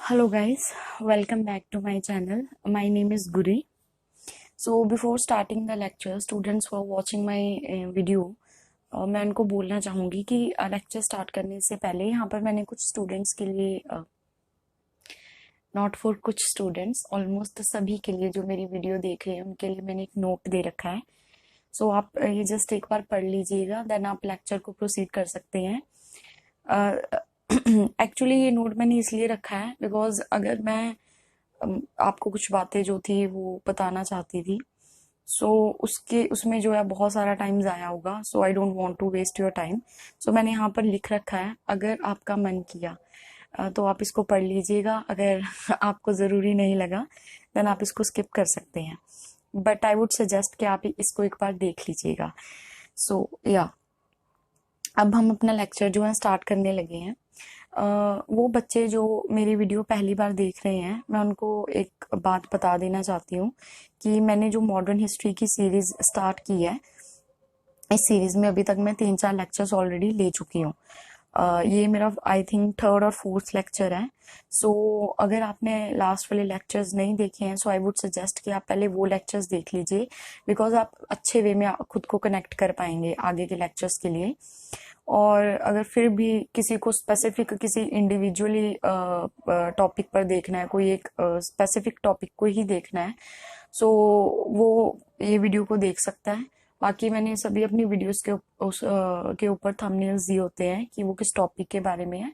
Hello guys, welcome back to my channel. My name is Guri. So before starting the lecture, students who are watching my video, मैं उनको बोलना चाहूँगी कि lecture start करने से पहले यहाँ पर मैंने कुछ स्टूडेंट्स के लिए नॉट फॉर कुछ स्टूडेंट्स ऑलमोस्ट सभी के लिए जो मेरी वीडियो देख रहे हैं उनके लिए मैंने एक नोट दे रखा है. सो आप ये जस्ट एक बार पढ़ लीजिएगा, देन आप लेक्चर को प्रोसीड कर सकते हैं. एक्चुअली ये नोट मैंने इसलिए रखा है बिकॉज अगर मैं आपको कुछ बातें जो थी वो बताना चाहती थी, सो उसमें जो है बहुत सारा टाइम ज़ाया होगा. So I don't want to waste your time. So मैंने यहाँ पर लिख रखा है, अगर आपका मन किया तो आप इसको पढ़ लीजिएगा. अगर आपको ज़रूरी नहीं लगा देन आप इसको स्किप कर सकते हैं, बट आई वुड सजेस्ट कि आप इसको एक बार देख लीजिएगा. सो या अब हम अपना लेक्चर जो है स्टार्ट करने लगे हैं. वो बच्चे जो मेरी वीडियो पहली बार देख रहे हैं, मैं उनको एक बात बता देना चाहती हूँ कि मैंने जो मॉडर्न हिस्ट्री की सीरीज स्टार्ट की है, इस सीरीज में अभी तक मैं 3-4 लेक्चर्स ऑलरेडी ले चुकी हूँ. ये मेरा आई थिंक थर्ड और फोर्थ लेक्चर है. सो अगर आपने लास्ट वाले लेक्चर्स नहीं देखे हैं, सो आई वुड सजेस्ट कि आप पहले वो लेक्चर्स देख लीजिए, बिकॉज आप अच्छे वे में खुद को कनेक्ट कर पाएंगे आगे के लेक्चर्स के लिए. और अगर फिर भी किसी को स्पेसिफिक किसी इंडिविजुअली टॉपिक पर देखना है, कोई एक स्पेसिफिक टॉपिक को ही देखना है, सो वो ये वीडियो को देख सकता है. बाकी मैंने सभी अपनी वीडियोस के ऊपर थंबनेल्स दिए होते हैं कि वो किस टॉपिक के बारे में है,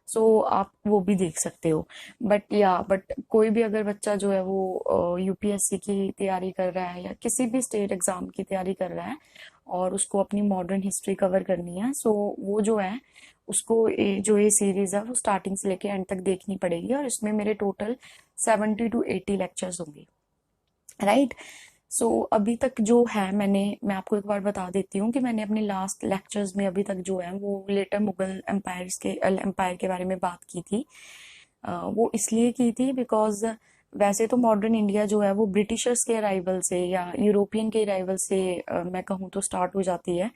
सो आप वो भी देख सकते हो. बट कोई भी अगर बच्चा जो है वो यूपीएससी की तैयारी कर रहा है या किसी भी स्टेट एग्जाम की तैयारी कर रहा है और उसको अपनी मॉडर्न हिस्ट्री कवर करनी है, सो वो जो है उसको जो ये सीरीज है वो स्टार्टिंग से लेके एंड तक देखनी पड़ेगी. और इसमें मेरे टोटल 70 to 80 लेक्चर्स होंगे, राइट. सो अभी तक जो है मैं आपको एक बार बता देती हूँ कि मैंने अपने लास्ट लेक्चर्स में अभी तक जो है वो लेटर मुगल एम्पायर के बारे में बात की थी. वो इसलिए की थी बिकॉज वैसे तो मॉडर्न इंडिया जो है वो ब्रिटिशर्स के अराइवल से या यूरोपियन के अराइवल से मैं कहूँ तो स्टार्ट हो जाती है,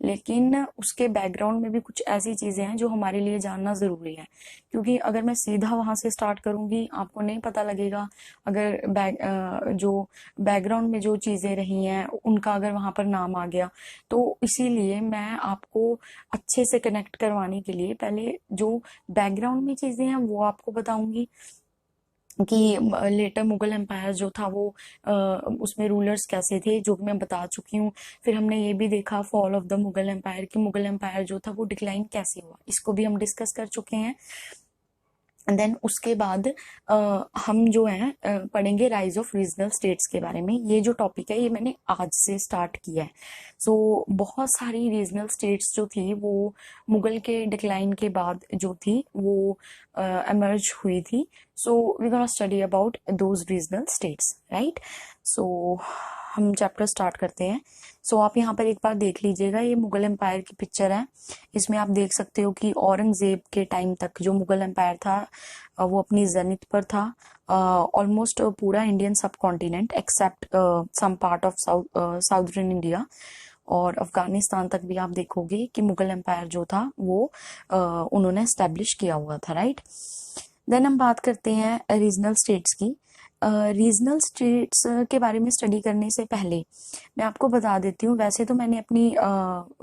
लेकिन उसके बैकग्राउंड में भी कुछ ऐसी चीज़ें हैं जो हमारे लिए जानना ज़रूरी है. क्योंकि अगर मैं सीधा वहाँ से स्टार्ट करूँगी आपको नहीं पता लगेगा. अगर जो बैकग्राउंड में जो चीज़ें रही हैं उनका अगर वहाँ पर नाम आ गया, तो इसीलिए मैं आपको अच्छे से कनेक्ट करवाने के लिए पहले जो बैकग्राउंड में चीज़ें हैं वो आपको बताऊंगी कि लेटर मुगल एम्पायर जो था वो उसमें रूलर्स कैसे थे, जो मैं बता चुकी हूँ. फिर हमने ये भी देखा fall of the Mughal empire कि मुगल एम्पायर जो था वो डिक्लाइन कैसे हुआ, इसको भी हम डिस्कस कर चुके हैं. देन उसके बाद हम जो है पढ़ेंगे राइज ऑफ रीजनल स्टेट्स के बारे में. ये जो टॉपिक है ये मैंने आज से स्टार्ट किया है. सो बहुत सारी रीजनल स्टेट्स जो थी वो मुगल के डिक्लाइन के बाद जो थी वो एमर्ज हुई थी. So we gonna study about those regional states, right. So हम चैप्टर स्टार्ट करते हैं. सो आप यहाँ पर एक बार देख लीजिएगा, ये मुगल एम्पायर की पिक्चर है. इसमें आप देख सकते हो कि औरंगजेब के टाइम तक जो मुगल एम्पायर था वो अपनी जेनिथ पर था. ऑलमोस्ट पूरा Indian subcontinent except some part of southern India और अफगानिस्तान तक भी आप देखोगे कि मुगल एम्पायर जो था वो उन्होंने एस्टेब्लिश किया हुआ था, राइट. देन हम बात करते हैं रीजनल स्टेट्स की. रीजनल स्टेट्स के बारे में स्टडी करने से पहले मैं आपको बता देती हूँ, वैसे तो मैंने अपनी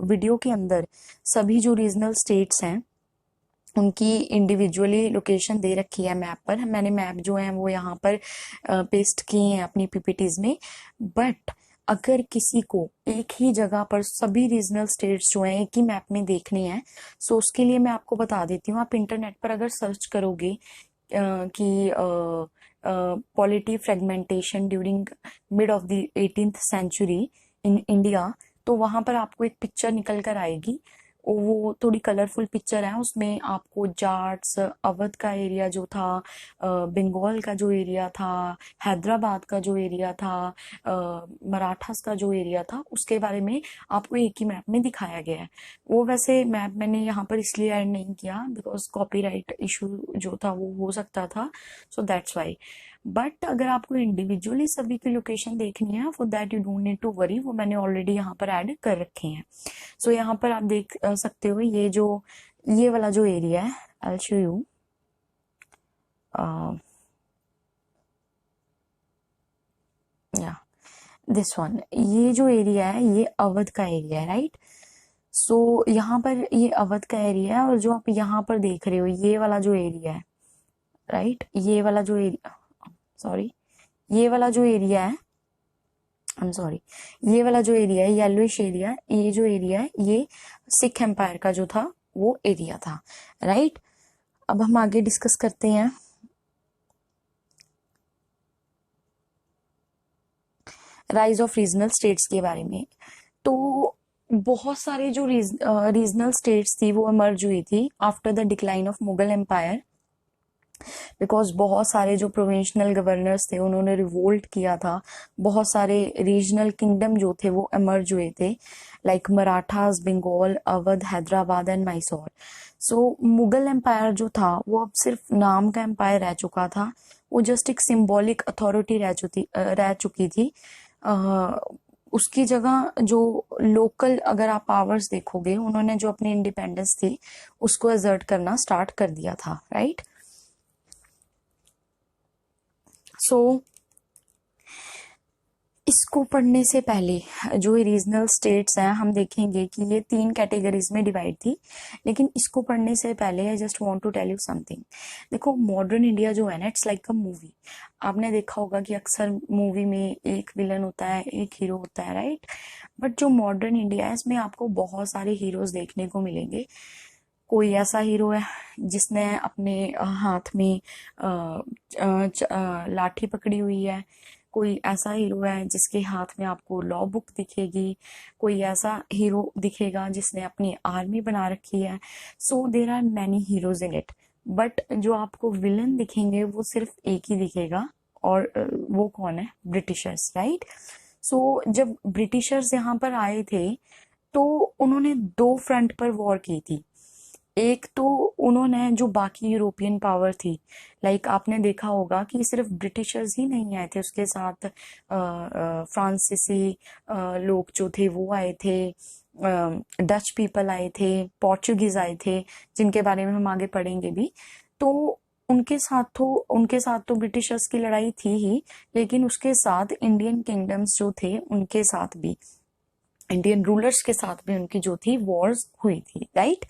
वीडियो के अंदर सभी जो रीजनल स्टेट्स हैं उनकी इंडिविजुअली लोकेशन दे रखी है मैप पर. मैंने मैप जो है वो यहाँ पर पेस्ट किए हैं अपनी पीपीटीज में. बट अगर किसी को एक ही जगह पर सभी रीजनल स्टेट्स जो हैं एक ही मैप में देखने हैं, सो उसके लिए मैं आपको बता देती हूँ. आप इंटरनेट पर अगर सर्च करोगे कि polity fragmentation during mid of the 18th century in India, तो वहां पर आपको एक पिक्चर निकल कर आएगी. वो थोड़ी कलरफुल पिक्चर है, उसमें आपको जाट्स, अवध का एरिया जो था, बंगाल का जो एरिया था, हैदराबाद का जो एरिया था, मराठास का जो एरिया था, उसके बारे में आपको एक ही मैप में दिखाया गया है. वो वैसे मैप मैंने यहाँ पर इसलिए ऐड नहीं किया बिकॉज कॉपीराइट इशू जो था वो हो सकता था, सो दैट्स वाई. बट अगर आपको इंडिविजुअली सभी की लोकेशन देखनी है, for that you don't need to worry, वो मैंने ऑलरेडी यहाँ पर ऐड कर रखे हैं. सो यहाँ पर आप देख सकते हो ये वाला जो एरिया है, आई विल शो यू. या दिस वन, ये जो एरिया है ये अवध का एरिया है, राइट। सो यहाँ पर ये अवध का एरिया है, और जो आप यहाँ पर देख रहे हो ये वाला जो एरिया है, राइट, ये वाला जो एरिया, सॉरी, ये वाला जो एरिया है, आई एम सॉरी, ये वाला जो एरिया है येलोइश एरिया, ये जो एरिया है ये सिख एम्पायर का जो था वो एरिया था, राइट। अब हम आगे डिस्कस करते हैं राइज ऑफ रीजनल स्टेट्स के बारे में। तो बहुत सारे जो रीजनल स्टेट्स थी वो इमर्ज हुई थी after the decline of Mughal empire, because बहुत सारे जो प्रोविंशनल गवर्नर्स थे उन्होंने रिवोल्ट किया था, बहुत सारे रीजनल किंगडम जो थे वो इमर्ज हुए थे, like Marathas, Bengal, Awadh, Hyderabad and Mysore. So Mughal empire जो था वो अब सिर्फ नाम का एम्पायर रह चुका था, वो जस्ट एक सिंबॉलिक अथॉरिटी रह चुकी थी। उसकी जगह जो लोकल अगर आप पावर्स देखोगे, उन्होंने जो अपनी इंडिपेंडेंस थी उसको एजर्ट करना स्टार्ट कर दिया था, राइट। सो इसको पढ़ने से पहले जो रीजनल स्टेट्स हैं हम देखेंगे कि ये 3 कैटेगरीज में डिवाइड थी, लेकिन इसको पढ़ने से पहले I just want to tell you something. देखो मॉडर्न इंडिया जो है ना, इट्स लाइक अ मूवी। आपने देखा होगा कि अक्सर मूवी में एक विलन होता है, एक हीरो होता है, राइट। बट जो मॉडर्न इंडिया है इसमें आपको बहुत सारे हीरोज देखने को मिलेंगे। कोई ऐसा हीरो है जिसने अपने हाथ में लाठी पकड़ी हुई है, कोई ऐसा हीरो है जिसके हाथ में आपको लॉ बुक दिखेगी, कोई ऐसा हीरो दिखेगा जिसने अपनी आर्मी बना रखी है। So there are many heroes in it, but जो आपको विलन दिखेंगे वो सिर्फ एक ही दिखेगा, और वो कौन है? Britishers, right. सो जब ब्रिटिशर्स यहाँ पर आए थे तो उन्होंने 2 फ्रंट पर वॉर की थी। एक तो उन्होंने जो बाकी यूरोपियन पावर थी, लाइक आपने देखा होगा कि सिर्फ ब्रिटिशर्स ही नहीं आए थे, उसके साथ फ्रांसीसी लोग जो थे वो आए थे, डच पीपल आए थे, पोर्चुगीज आए थे, जिनके बारे में हम आगे पढ़ेंगे भी। तो उनके साथ तो ब्रिटिशर्स की लड़ाई थी ही, लेकिन उसके साथ इंडियन किंगडम्स जो थे उनके साथ भी, इंडियन रूलर्स के साथ भी उनकी जो थी वॉर्स हुई थी, राइट।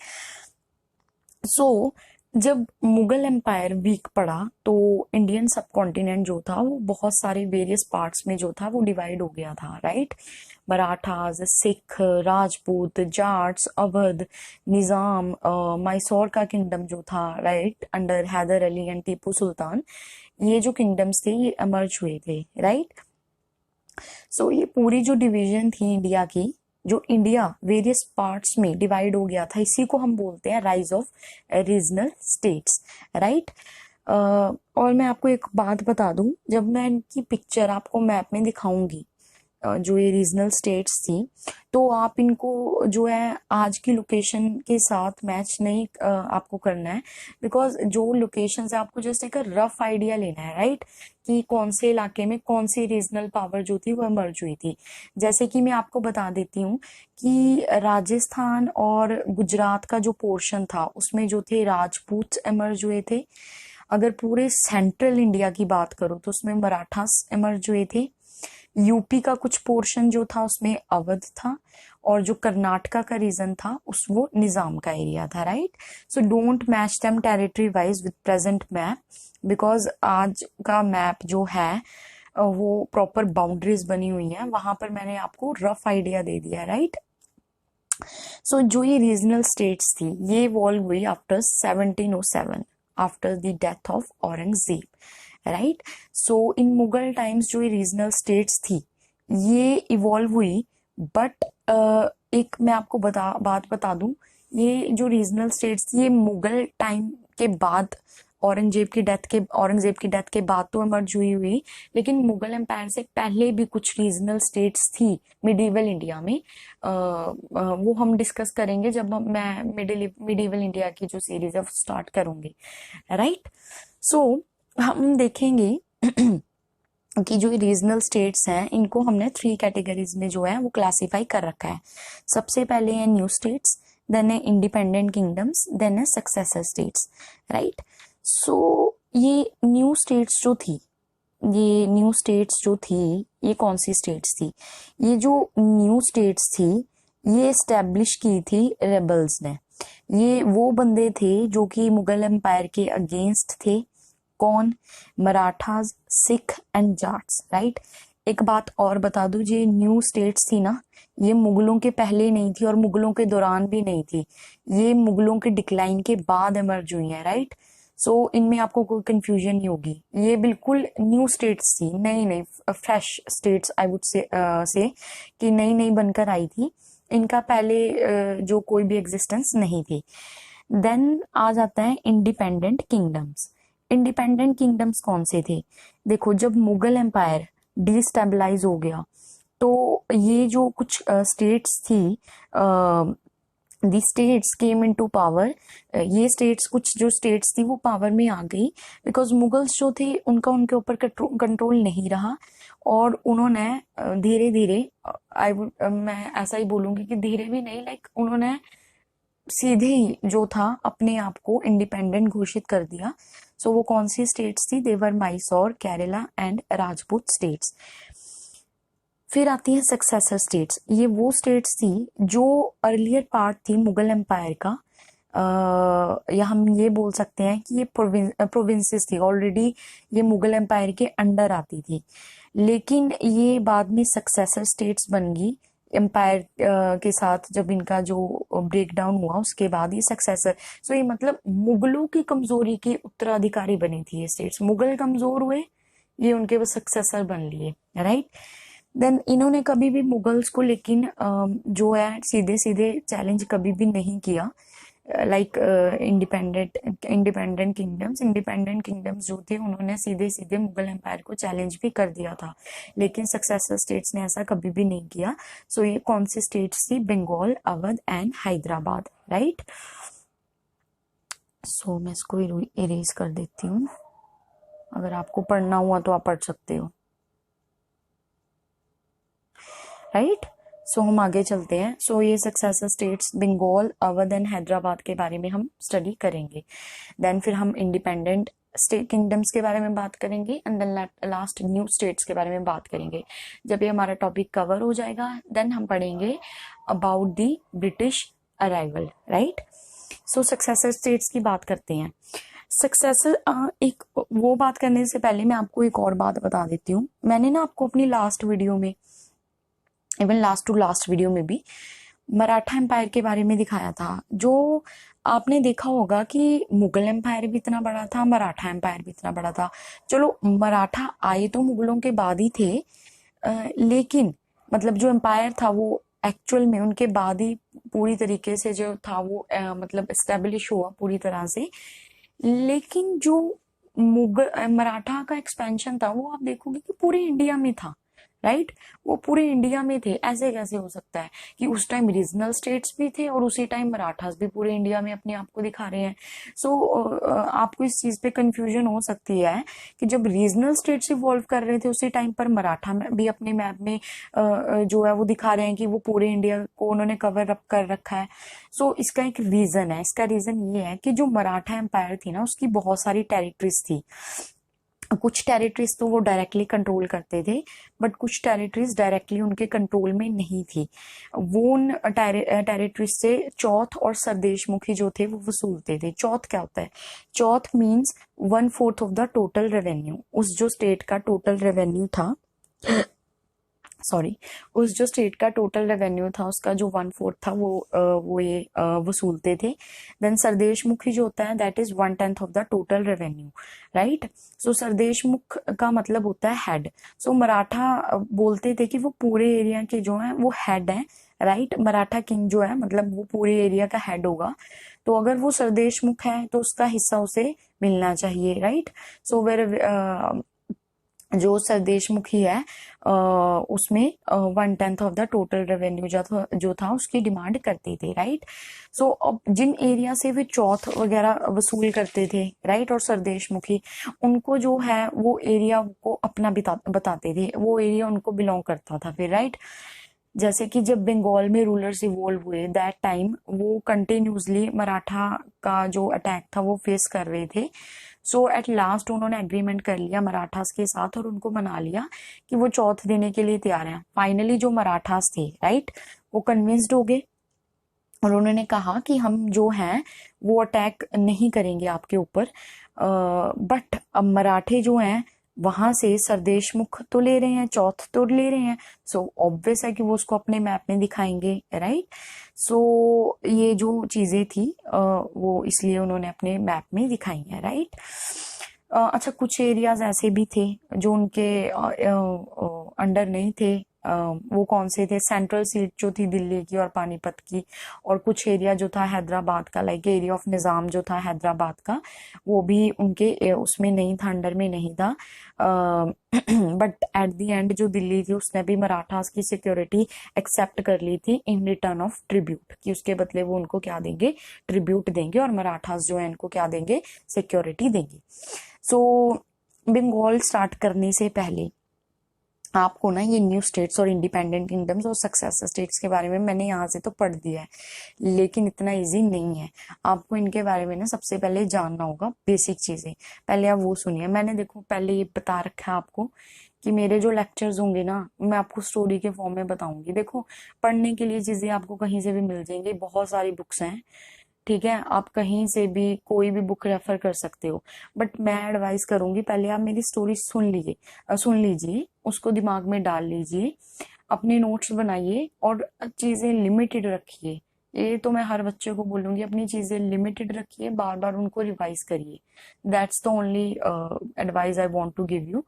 सो जब मुगल एम्पायर वीक पड़ा तो इंडियन सब कॉन्टिनेंट जो था वो बहुत सारे वेरियस पार्ट्स में जो था वो डिवाइड हो गया था, राइट। मराठास, सिख, राजपूत, जाट्स, अवध, निजाम, मैसूर का किंगडम जो था, right, under Hyder Ali and Tipu Sultan, ये जो किंगडम्स थे ये इमर्ज हुए थे, राइट। सो ये पूरी जो डिवीजन थी इंडिया की, जो इंडिया वेरियस पार्ट्स में डिवाइड हो गया था, इसी को हम बोलते हैं rise of regional states, right. और मैं आपको एक बात बता दूं, जब मैं इनकी पिक्चर आपको मैप में दिखाऊंगी जो ये रीजनल स्टेट्स थी, तो आप इनको जो है आज की लोकेशन के साथ मैच नहीं आपको करना है, बिकॉज जो लोकेशन है आपको जस्ट एक रफ आइडिया लेना है, राइट, कि कौन से इलाके में कौन सी रीजनल पावर जो थी वो इमर्ज हुई थी। जैसे कि मैं आपको बता देती हूँ कि राजस्थान और गुजरात का जो पोर्शन था उसमें जो थे राजपूत इमर्ज हुए थे। अगर पूरे सेंट्रल इंडिया की बात करूं तो उसमें मराठास इमर्ज हुए थे। यूपी का कुछ पोर्शन जो था उसमें अवध था, और जो कर्नाटका का रीजन था उस वो निजाम का एरिया था, right. So don't match them territory wise with present map, because आज का मैप जो है वो प्रॉपर बाउंड्रीज बनी हुई है, वहां पर मैंने आपको रफ आइडिया दे दिया, राइट। सो जो ये रीजनल स्टेट्स थी ये इवॉल्व हुई after 1707, after the death of Aurangzeb, right. So in Mughal times जो ये रीजनल स्टेट्स थी ये इवॉल्व हुई, बट एक मैं आपको बात बता दूं, ये जो रीजनल स्टेट्स थी ये मुगल टाइम के बाद, औरंगजेब की डेथ के बाद तो इमर्ज हुई, लेकिन मुगल एम्पायर से पहले भी कुछ रीजनल स्टेट्स थी मिडिवल इंडिया में। वो हम डिस्कस करेंगे जब मैं मिडिवल इंडिया की जो सीरीज है स्टार्ट करूंगी, राइट। सो हम देखेंगे कि जो रीजनल स्टेट्स हैं इनको हमने 3 कैटेगरीज में जो है वो क्लासिफाई कर रखा है। सबसे पहले है न्यू स्टेट्स, देन है इंडिपेंडेंट किंगडम्स, देन है सक्सेसर स्टेट्स, राइट। सो ये न्यू स्टेट्स जो थी, ये न्यू स्टेट्स जो थी, ये कौन सी स्टेट्स थी? ये जो न्यू स्टेट्स थी, ये एस्टेब्लिश की थी रेबल्स ने। ये वो बंदे थे जो कि मुगल एम्पायर के अगेंस्ट थे। कौन? Marathas, Sikh and Jats, right. एक बात और बता दूं, ये न्यू स्टेट्स थी ना, ये मुगलों के पहले नहीं थी और मुगलों के दौरान भी नहीं थी, ये मुगलों के डिक्लाइन के बाद इमर्ज हुई है, राइट। सो इनमें आपको कोई कंफ्यूजन नहीं होगी, ये बिल्कुल न्यू स्टेट्स थी, नई नई fresh states I would say कि नई नई बनकर आई थी, इनका पहले जो कोई भी एग्जिस्टेंस नहीं थी। देन आ जाता है इंडिपेंडेंट किंगडम्स। इंडिपेंडेंट किंगडम्स कौन से थे? देखो, जब मुगल एम्पायर डिस्टेबलाइज हो गया तो ये जो कुछ स्टेट्स थी, the states came into power, ये स्टेट्स, कुछ जो स्टेट्स थी वो पावर में आ गई बिकॉज मुगल्स जो थे उनका उनके ऊपर कंट्रोल नहीं रहा, और उन्होंने धीरे धीरे, मैं ऐसा ही बोलूंगी कि धीरे भी नहीं, लाइक उन्होंने सीधे ही जो था अपने आप को इंडिपेंडेंट घोषित कर दिया। सो वो कौन सी स्टेट्स थी? देवर मैसूर, केरला एंड राजपूत स्टेट्स। फिर आती है सक्सेसर स्टेट्स। ये वो स्टेट्स थी जो अर्लियर पार्ट थी मुगल एम्पायर का, या हम ये बोल सकते हैं कि ये प्रोविंसेस थी ऑलरेडी, ये मुगल एम्पायर के अंडर आती थी, लेकिन ये बाद में सक्सेसर स्टेट्स बन गई एम्पायर के साथ। जब इनका जो ब्रेक डाउन हुआ उसके बाद ये सक्सेसर, सो ये मतलब मुगलों की कमजोरी के उत्तराधिकारी बनी थी ये स्टेट्स। मुगल कमजोर हुए, ये उनके वो सक्सेसर बन लिए, राइट। देन इन्होंने कभी भी मुगल्स को लेकिन जो है सीधे सीधे चैलेंज कभी भी नहीं किया, लाइक इंडिपेंडेंट किंगडम्स जो थे उन्होंने सीधे सीधे मुगल एम्पायर को चैलेंज भी कर दिया था, लेकिन सक्सेसर स्टेट्स ने ऐसा कभी भी नहीं किया। सो ये कौन सी स्टेट्स थी? Bengal, Awadh and Hyderabad, right. So मैं इसको इरेज कर देती हूँ, अगर आपको पढ़ना हुआ तो आप पढ़ सकते हो, राइट। सो हम आगे चलते हैं। सो ये successor states Bengal, Awadh and Hyderabad के बारे में हम स्टडी करेंगे। देन फिर हम इंडिपेंडेंट स्टेट किंगडम्स के बारे में बात करेंगे, and then last new states के बारे में बात करेंगे। जब ये हमारा टॉपिक कवर हो जाएगा देन हम पढ़ेंगे about the British arrival, right. So successor states की बात करते हैं। सक्सेसर एक वो बात करने से पहले मैं आपको एक और बात बता देती हूँ। मैंने ना आपको अपनी लास्ट वीडियो में, even last to last video में भी मराठा एम्पायर के बारे में दिखाया था। जो आपने देखा होगा कि मुगल एम्पायर भी इतना बड़ा था, मराठा एम्पायर भी इतना बड़ा था। चलो मराठा आए तो मुगलों के बाद ही थे, लेकिन मतलब जो एम्पायर था वो एक्चुअल में उनके बाद ही पूरी तरीके से जो था वो मतलब एस्टेब्लिश हुआ पूरी तरह से। लेकिन जो मुगल मराठा का एक्सपेंशन था वो आप देखोगे कि पूरे इंडिया में था, राइट। वो पूरे इंडिया में थे। ऐसे कैसे हो सकता है कि उस टाइम रीजनल स्टेट्स भी थे और उसी टाइम मराठास भी पूरे इंडिया में अपने आप को दिखा रहे हैं? सो आपको इस चीज पे कंफ्यूजन हो सकती है कि जब रीजनल स्टेट्स इवॉल्व कर रहे थे उसी टाइम पर मराठा में भी अपने मैप में जो है वो दिखा रहे हैं कि वो पूरे इंडिया को उन्होंने कवर अप कर रखा है। सो इसका एक रीजन है। इसका रीजन ये है कि जो मराठा एम्पायर थी ना उसकी बहुत सारी टेरिटरीज थी। कुछ टेरिटरीज तो वो डायरेक्टली कंट्रोल करते थे, बट कुछ टेरिटरीज डायरेक्टली उनके कंट्रोल में नहीं थी। वो उन टेरिटरीज से चौथ और सरदेशमुखी जो थे वो वसूलते थे। चौथ क्या होता है? Chauth means 1/4 of the total revenue. उस जो स्टेट का टोटल रेवेन्यू था, सॉरी, उस जो स्टेट का टोटल रेवेन्यू था उसका जो 1/4 था वो ये वसूलते थे। देन सरदेशमुखी जो होता है that is 1/10 of the total revenue, right. So sardeshmukh का मतलब होता है हेड। सो मराठा बोलते थे कि वो पूरे एरिया के जो है वो हेड है, राइट। मराठा किंग जो है मतलब वो पूरे एरिया का हेड होगा, तो अगर वो सरदेशमुख है तो उसका हिस्सा उसे मिलना चाहिए, राइट। सो वेर जो सरदेशमुखी है उसमें 1/10 ऑफ द टोटल रेवेन्यू जो था उसकी डिमांड करते थे, राइट। सो अब जिन एरिया से वे चौथ वगैरह वसूल करते थे, राइट, और सरदेशमुखी उनको जो है वो एरिया को अपना बताते थे, वो एरिया उनको बिलोंग करता था फिर, राइट। जैसे कि जब बंगाल में रूलर्स इवॉल्व हुए दैट टाइम वो कंटिन्यूसली मराठा का जो अटैक था वो फेस कर रहे थे। सो एट लास्ट उन्होंने एग्रीमेंट कर लिया मराठास के साथ और उनको मना लिया कि वो चौथ देने के लिए तैयार हैं। फाइनली जो मराठास थे, राइट, वो कन्विंस्ड हो गए और उन्होंने कहा कि हम जो हैं वो अटैक नहीं करेंगे आपके ऊपर, बट अब मराठे जो हैं वहां से सरदेश मुख तो ले रहे हैं, चौथ तो ले रहे हैं, सो ऑब्वियस है कि वो उसको अपने मैप में दिखाएंगे, राइट। सो ये जो चीजें थी वो इसलिए उन्होंने अपने मैप में दिखाई हैं, राइट। अच्छा, कुछ एरियाज ऐसे भी थे जो उनके अंडर नहीं थे। वो कौन से थे? सेंट्रल सीट जो थी दिल्ली की और पानीपत की, और कुछ एरिया जो था हैदराबाद का, लाइक एरिया ऑफ निजाम जो था हैदराबाद का, वो भी उनके उसमें नहीं था, अंडर में नहीं था। बट एट द एंड जो दिल्ली थी उसने भी मराठास की सिक्योरिटी एक्सेप्ट कर ली थी इन रिटर्न ऑफ ट्रिब्यूट, कि उसके बदले वो उनको क्या देंगे? ट्रिब्यूट देंगे, और मराठास जो है इनको क्या देंगे? सिक्योरिटी देंगे। सो बंगाल स्टार्ट करने से पहले आपको ना ये न्यू स्टेट्स और इंडिपेंडेंट किंगडम्स और सक्सेसर स्टेट्स के बारे में मैंने यहाँ से तो पढ़ दिया है, लेकिन इतना इजी नहीं है। आपको इनके बारे में ना सबसे पहले जानना होगा बेसिक चीजें। पहले आप वो सुनिए। मैंने देखो पहले ये बता रखा है आपको कि मेरे जो लेक्चर्स होंगे ना, मैं आपको स्टोरी के फॉर्म में बताऊंगी। देखो, पढ़ने के लिए चीजें आपको कहीं से भी मिल जाएंगी, बहुत सारी बुक्स हैं, ठीक है, आप कहीं से भी कोई भी बुक रेफर कर सकते हो। बट मैं एडवाइस करूंगी पहले आप मेरी स्टोरी सुन लीजिए, उसको दिमाग में डाल लीजिए, अपने नोट्स बनाइए और चीजें लिमिटेड रखिए। ये तो मैं हर बच्चे को बोलूंगी, अपनी चीजें लिमिटेड रखिए, बार बार उनको रिवाइज करिए। That's the only advice I want to give you.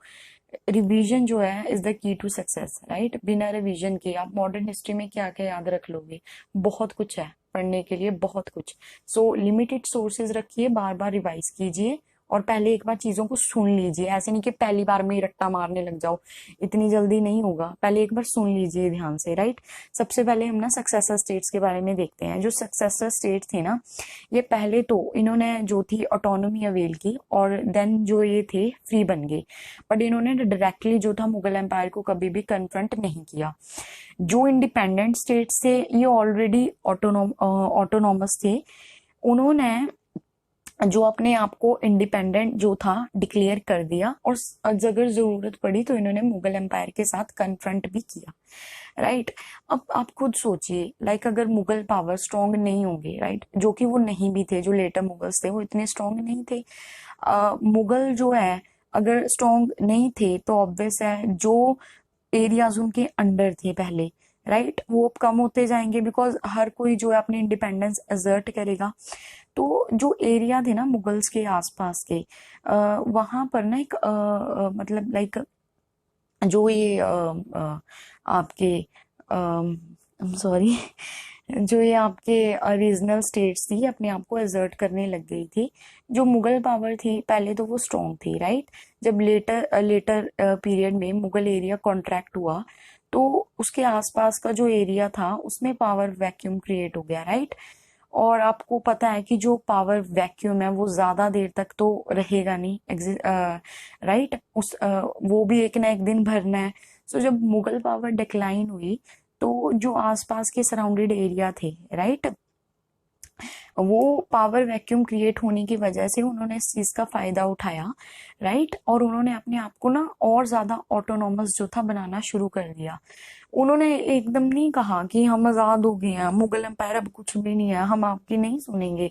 Revision जो है is the key to success, right. बिना रिवीजन के आप मॉडर्न हिस्ट्री में क्या क्या याद रख लोगे? बहुत कुछ है पढ़ने के लिए, बहुत कुछ। सो लिमिटेड सोर्सेज रखिए, बार बार रिवाइज कीजिए, और पहले एक बार चीजों को सुन लीजिए। ऐसे नहीं कि पहली बार में ही रट्टा मारने लग जाओ, इतनी जल्दी नहीं होगा। पहले एक बार सुन लीजिए ध्यान से, राइट। सबसे पहले हम ना सक्सेसर स्टेट्स के बारे में देखते हैं। जो सक्सेसर स्टेट थे ना, ये पहले तो इन्होंने जो थी ऑटोनॉमी अवेल की, और देन जो ये थे फ्री बन गए, बट इन्होंने डायरेक्टली जो था मुगल एम्पायर को कभी भी कन्फ्रंट नहीं किया। जो इंडिपेंडेंट स्टेट्स थे ये ऑलरेडी ऑटोनॉमस थे। उन्होंने जो अपने आप को इंडिपेंडेंट जो था डिक्लेयर कर दिया, और अगर जरूरत पड़ी तो इन्होंने मुगल एम्पायर के साथ कन्फ्रंट भी किया, राइट। अब आप खुद सोचिए, लाइक अगर मुगल पावर स्ट्रॉन्ग नहीं होंगे, राइट, जो कि वो नहीं भी थे, जो लेटर मुगल्स थे वो इतने स्ट्रॉन्ग नहीं थे। मुगल जो है अगर स्ट्रॉन्ग नहीं थे तो ऑब्वियस है जो एरियाज उनके अंडर थे पहले, राइट, वो अब कम होते जाएंगे, बिकॉज हर कोई जो है अपनी इंडिपेंडेंस असर्ट करेगा। तो जो एरिया थे ना मुगल्स के आसपास के, वहां पर ना एक मतलब लाइक जो ये आपके सॉरी जो ये आपके रीजनल स्टेट्स थी अपने आप को एजर्ट करने लग गई थी। जो मुगल पावर थी पहले तो वो स्ट्रॉन्ग थी, राइट। जब लेटर पीरियड में मुगल एरिया कॉन्ट्रैक्ट हुआ तो उसके आसपास का जो एरिया था उसमें पावर वैक्यूम क्रिएट हो गया, राइट। और आपको पता है कि जो पावर वैक्यूम है वो ज्यादा देर तक तो रहेगा नहीं, राइट। वो भी एक ना एक दिन भरना है। सो जब मुगल पावर डिक्लाइन हुई तो जो आसपास के सराउंडेड एरिया थे, राइट, वो पावर वैक्यूम क्रिएट होने की वजह से उन्होंने इस चीज का फायदा उठाया, राइट, और उन्होंने अपने आप को ना और ज्यादा ऑटोनॉमस जो था बनाना शुरू कर दिया। उन्होंने एकदम नहीं कहा कि हम आजाद हो गए हैं, मुगल एम्पायर अब कुछ भी नहीं है, हम आपकी नहीं सुनेंगे।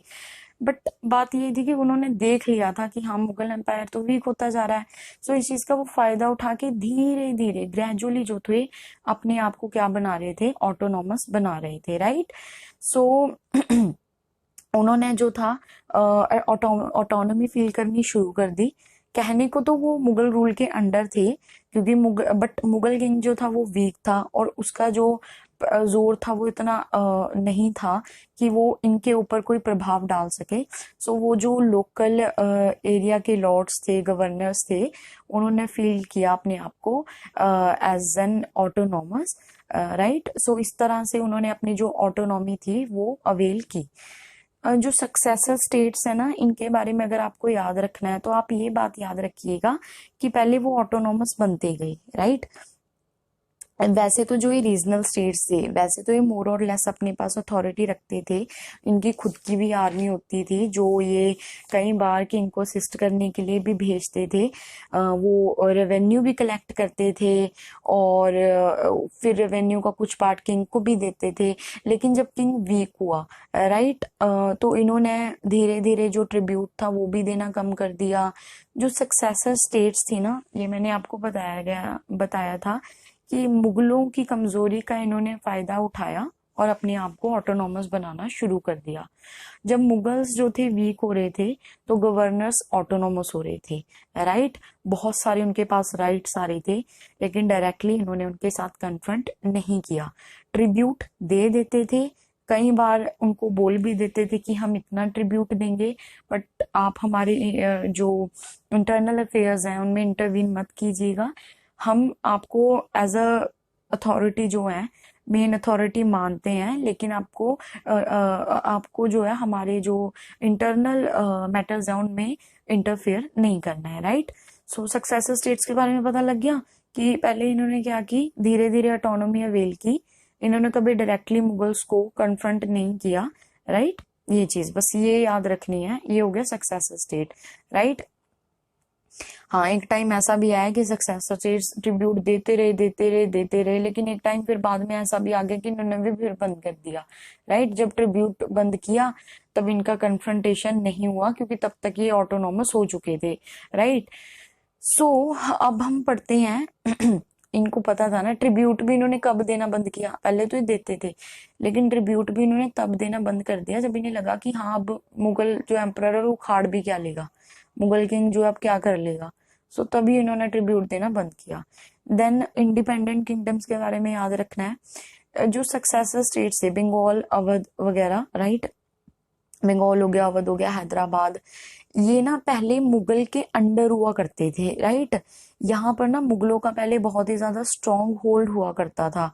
बट बात ये थी कि उन्होंने देख लिया था कि हाँ मुगल एम्पायर तो वीक होता जा रहा है। सो इस चीज का वो फायदा उठा के धीरे धीरे ग्रेजुअली जो थे अपने आप को क्या बना रहे थे? ऑटोनॉमस बना रहे थे, राइट। सो उन्होंने जो था ऑटोनॉमी फील करनी शुरू कर दी। कहने को तो वो मुगल रूल के अंडर थे, क्योंकि मुगल किंग जो था वो वीक था, और उसका जो जोर था वो इतना नहीं था कि वो इनके ऊपर कोई प्रभाव डाल सके। सो वो जो लोकल एरिया के लॉर्ड्स थे, गवर्नर्स थे, उन्होंने फील किया अपने आप को एज एन ऑटोनॉमस, राइट। सो इस तरह से उन्होंने अपनी जो ऑटोनॉमी थी वो अवेल की। जो सक्सेसर स्टेट्स है ना, इनके बारे में अगर आपको याद रखना है तो आप ये बात याद रखिएगा कि पहले वो ऑटोनॉमस बनते गए, राइट। वैसे तो जो ये रीजनल स्टेट्स थे, वैसे तो ये मोर और लेस अपने पास अथॉरिटी रखते थे, इनकी खुद की भी आर्मी होती थी जो ये कई बार किंग को असिस्ट करने के लिए भी भेजते थे। वो रेवेन्यू भी कलेक्ट करते थे और फिर रेवेन्यू का कुछ पार्ट किंग को भी देते थे। लेकिन जब किंग वीक हुआ, राइट, तो इन्होंने धीरे धीरे जो ट्रिब्यूट था वो भी देना कम कर दिया। जो सक्सेसर स्टेट्स थी ना, ये मैंने आपको बताया था कि मुगलों की कमजोरी का इन्होंने फायदा उठाया और अपने आप को ऑटोनॉमस बनाना शुरू कर दिया। जब मुगल्स जो थे वीक हो रहे थे तो गवर्नर्स ऑटोनॉमस हो रहे थे, राइट। बहुत सारे उनके पास राइट्स आ रहे थे, लेकिन डायरेक्टली इन्होंने उनके साथ कन्फ्रंट नहीं किया। ट्रिब्यूट दे देते थे, कई बार उनको बोल भी देते थे कि हम इतना ट्रिब्यूट देंगे, बट आप हमारे जो इंटरनल अफेयर्स हैं उनमें इंटरवीन मत कीजिएगा। हम आपको एज अ अथॉरिटी जो है, मेन अथॉरिटी मानते हैं, लेकिन आपको जो है हमारे जो इंटरनल मैटर्स हैं उनमें इंटरफेयर नहीं करना है, राइट। सो सक्सेसर स्टेट्स के बारे में पता लग गया कि पहले इन्होंने क्या की, धीरे धीरे ऑटोनॉमी अवेल की। इन्होंने कभी डायरेक्टली मुगल्स को कन्फ्रंट नहीं किया, राइट। ये चीज बस ये याद रखनी है। ये हो गया सक्सेसर स्टेट, राइट। हाँ, एक टाइम ऐसा भी आया कि सक्सेसर स्टेट्स ट्रिब्यूट देते रहे, लेकिन एक टाइम फिर बाद में ऐसा भी आ गया कि इन्होंने भी फिर बंद कर दिया, राइट। जब ट्रिब्यूट बंद किया तब इनका कन्फ्रंटेशन नहीं हुआ, क्योंकि तब तक ये ऑटोनॉमस हो चुके थे, राइट। सो अब हम पढ़ते हैं इनको पता था ना, ट्रिब्यूट भी इन्होंने कब देना बंद किया। पहले तो ये देते थे, लेकिन ट्रिब्यूट भी इन्होंने तब देना बंद कर दिया जब इन्हें लगा कि हाँ, अब मुगल जो एम्परर है वो खाड़ भी क्या लेगा, मुगल किंग जो अब क्या कर लेगा। सो तभी इन्होंने ट्रिब्यूट देना बंद किया। देन इंडिपेंडेंट किंगडम्स के बारे में याद रखना है। जो सक्सेसर स्टेट्स थे, बंगाल, अवध वगैरह, राइट। बंगाल हो गया, अवध हो गया, हैदराबाद, ये ना पहले मुगल के अंडर हुआ करते थे, राइट। यहाँ पर ना मुगलों का पहले बहुत ही ज्यादा स्ट्रॉन्ग होल्ड हुआ करता था।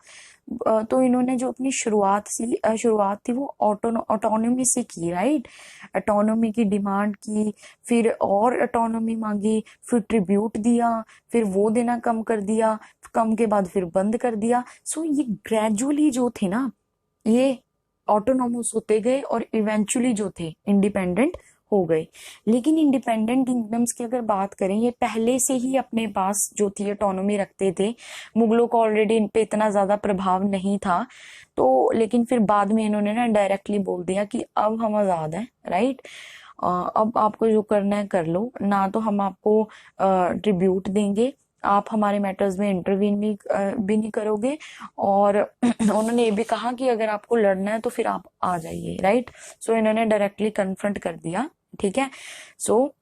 तो इन्होंने जो अपनी शुरुआत थी वो ऑटोनॉमी से की, राइट। ऑटोनॉमी की डिमांड की, फिर और ऑटोनॉमी मांगी, फिर ट्रिब्यूट दिया, फिर वो देना कम कर दिया, कम के बाद फिर बंद कर दिया। सो ये ग्रेजुअली जो थे ना, ये ऑटोनॉमस होते गए और इवेंचुअली जो थे इंडिपेंडेंट हो गए। लेकिन इंडिपेंडेंट किंगडम्स की अगर बात करें, ये पहले से ही अपने पास जो थी ऑटोनॉमी रखते थे। मुगलों का ऑलरेडी इन पे इतना ज्यादा प्रभाव नहीं था, तो लेकिन फिर बाद में इन्होंने ना डायरेक्टली बोल दिया कि अब हम आजाद हैं, राइट। अब आपको जो करना है कर लो, ना तो हम आपको ट्रिब्यूट देंगे, आप हमारे मैटर्स में इंटरवीन भी नहीं करोगे, और उन्होंने ये भी कहा कि अगर आपको लड़ना है तो फिर आप आ जाइए, राइट। सो इन्होंने डायरेक्टली कन्फ्रंट कर दिया, ठीक है। सो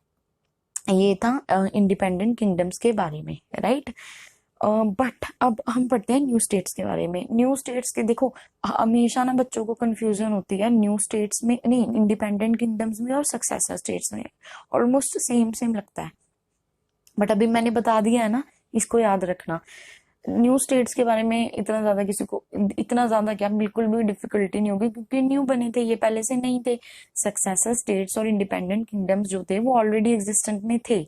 ये था इंडिपेंडेंट किंगडम्स के बारे में, राइट। बट अब हम पढ़ते हैं न्यू स्टेट्स के बारे में। न्यू स्टेट्स के देखो, हमेशा ना बच्चों को कंफ्यूजन होती है न्यू स्टेट्स में, नहीं, इंडिपेंडेंट किंगडम्स में और सक्सेसर स्टेट्स में ऑलमोस्ट सेम सेम लगता है, बट अभी मैंने बता दिया है ना, इसको याद रखना। न्यू स्टेट्स के बारे में इतना ज्यादा किसी को, इतना ज्यादा क्या, बिल्कुल भी डिफिकल्टी नहीं होगी, क्योंकि न्यू बने थे, ये पहले से नहीं थे। सक्सेसर स्टेट्स और इंडिपेंडेंट किंगडम्स जो थे वो ऑलरेडी एग्जिस्टेंट में थे।